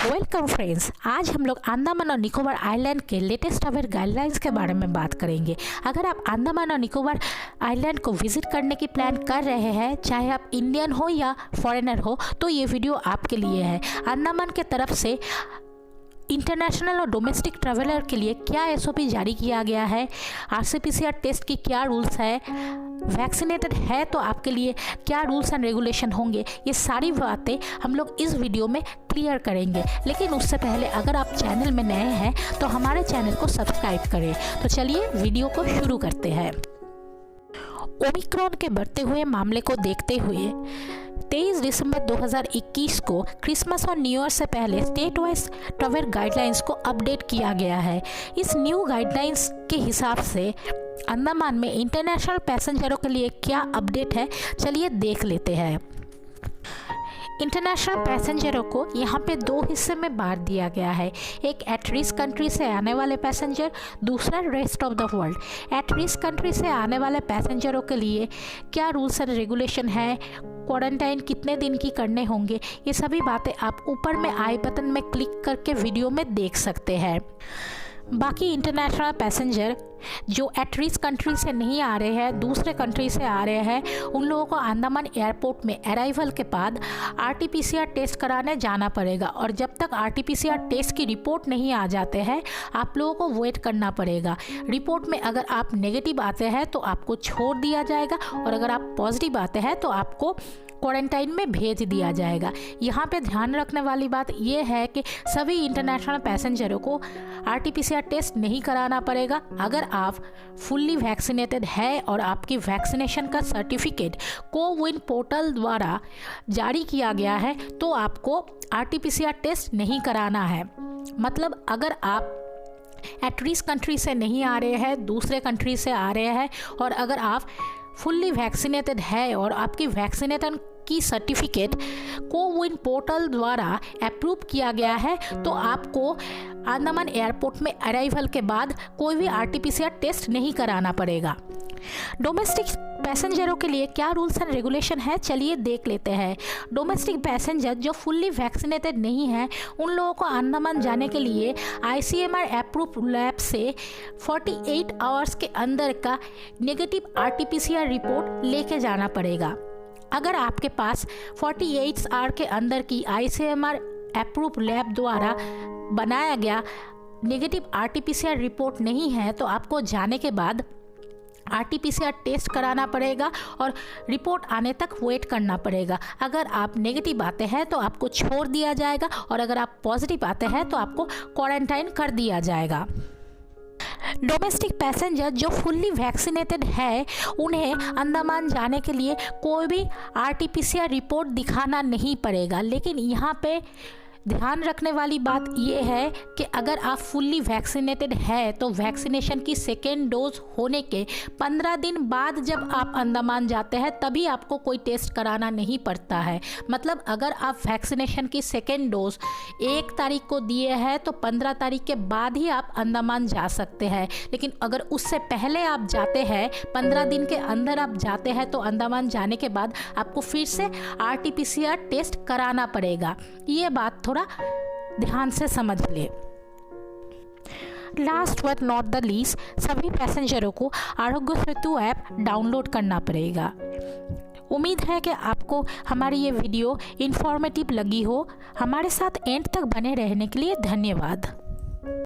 Welcome friends, आज हम लोग अंडमान और निकोबार आइलैंड के लेटेस्ट ट्रैवल गाइडलाइंस के बारे में बात करेंगे। अगर आप अंडमान और निकोबार आइलैंड को विजिट करने की प्लान कर रहे हैं, चाहे आप इंडियन हो या फॉरेनर हो, तो ये वीडियो आपके लिए है। अंडमान के तरफ से इंटरनेशनल और डोमेस्टिक ट्रैवलर के लिए क्या एसओपी जारी किया गया है, आरसीपीसीआर टेस्ट की क्या रूल्स है, वैक्सीनेटेड है तो आपके लिए क्या रूल्स एंड रेगुलेशन होंगे, ये सारी बातें हम लोग इस वीडियो में क्लियर करेंगे। लेकिन उससे पहले अगर आप चैनल में नए हैं तो हमारे चैनल को सब्सक्राइब करें। तो चलिए वीडियो को शुरू करते हैं। ओमिक्रॉन के बढ़ते हुए मामले को देखते हुए 23 दिसंबर 2021 को क्रिसमस और न्यू ईयर से पहले स्टेट वाइज ट्रैवल गाइडलाइंस को अपडेट किया गया है। इस न्यू गाइडलाइंस के हिसाब से अंडमान में इंटरनेशनल पैसेंजरों के लिए क्या अपडेट है, चलिए देख लेते हैं। इंटरनेशनल पैसेंजरों को यहाँ पे दो हिस्से में बांट दिया गया है। एक एट रिस्क कंट्री से आने वाले पैसेंजर, दूसरा rest of the world. At risk country से आने वाले पैसेंजरों के लिए क्या रूल्स एंड रेगुलेशन है, क्वारंटाइन कितने दिन की करने होंगे, ये सभी बातें आप ऊपर में आई बटन में क्लिक करके वीडियो में देख सकते हैं। बाकी इंटरनेशनल पैसेंजर जो एट रिस्क कंट्री से नहीं आ रहे हैं, दूसरे कंट्री से आ रहे हैं, उन लोगों को अंडमान एयरपोर्ट में अराइवल के बाद आरटीपीसीआर टेस्ट कराने जाना पड़ेगा। और जब तक आरटीपीसीआर टेस्ट की रिपोर्ट नहीं आ जाते हैं, आप लोगों को वेट करना पड़ेगा। रिपोर्ट में अगर आप नेगेटिव आते हैं तो आपको छोड़ दिया जाएगा, और अगर आप पॉजिटिव आते हैं तो आपको क्वारंटाइन में भेज दिया जाएगा। यहाँ पे ध्यान रखने वाली बात यह है कि सभी इंटरनेशनल पैसेंजरों को आरटीपीसीआर टेस्ट नहीं कराना पड़ेगा। अगर आप फुल्ली वैक्सीनेटेड है और आपकी वैक्सीनेशन का सर्टिफिकेट कोविन पोर्टल द्वारा जारी किया गया है तो आपको आरटीपीसीआर टेस्ट नहीं कराना है। मतलब अगर आप एट रिस्क कंट्री से नहीं आ रहे हैं, दूसरे कंट्री से आ रहे हैं, और अगर आप फुल्ली वैक्सीनेटेड है और आपकी वैक्सीनेशन की सर्टिफिकेट कोविन पोर्टल द्वारा अप्रूव किया गया है, तो आपको अंडमान एयरपोर्ट में अराइवल के बाद कोई भी आरटीपीसीआर टेस्ट नहीं कराना पड़ेगा। डोमेस्टिक पैसेंजरों के लिए क्या रूल्स एंड रेगुलेशन है, चलिए देख लेते हैं। डोमेस्टिक पैसेंजर जो फुल्ली वैक्सीनेटेड नहीं है, उन लोगों को अंडमान जाने के लिए आईसीएमआर अप्रूव लैब से 48 आवर्स के अंदर का नेगेटिव आरटीपीसीआर रिपोर्ट लेके जाना पड़ेगा। अगर आपके पास 48 आवर के अंदर की आईसीएमआर अप्रूव लैब द्वारा बनाया गया नेगेटिव आरटीपीसीआर रिपोर्ट नहीं है, तो आपको जाने के बाद आरटीपीसीआर टेस्ट कराना पड़ेगा और रिपोर्ट आने तक वेट करना पड़ेगा। अगर आप नेगेटिव आते हैं तो आपको छोड़ दिया जाएगा, और अगर आप पॉजिटिव आते हैं तो आपको क्वारंटाइन कर दिया जाएगा। डोमेस्टिक पैसेंजर जो फुल्ली वैक्सीनेटेड है, उन्हें अंडमान जाने के लिए कोई भी आरटीपीसीआर रिपोर्ट दिखाना नहीं पड़ेगा। लेकिन यहाँ पे ध्यान रखने वाली बात यह है कि अगर आप फुल्ली वैक्सीनेटेड है तो वैक्सीनेशन की सेकेंड डोज होने के 15 दिन बाद जब आप अंडमान जाते हैं तभी आपको कोई टेस्ट कराना नहीं पड़ता है। मतलब अगर आप वैक्सीनेशन की सेकेंड डोज 1 तारीख को दिए हैं तो 15 तारीख के बाद ही आप अंडमान जा सकते हैं। लेकिन अगर उससे पहले आप जाते हैं, 15 दिन के अंदर आप जाते हैं, तो अंडमान जाने के बाद आपको फिर से आरटीपीसीआर टेस्ट कराना पड़ेगा। ये बात थोड़ा ध्यान से समझ ले। Last but not the least, सभी पैसेंजरों को आरोग्य सेतु ऐप डाउनलोड करना पड़ेगा। उम्मीद है कि आपको हमारी ये वीडियो इंफॉर्मेटिव लगी हो। हमारे साथ एंड तक बने रहने के लिए धन्यवाद।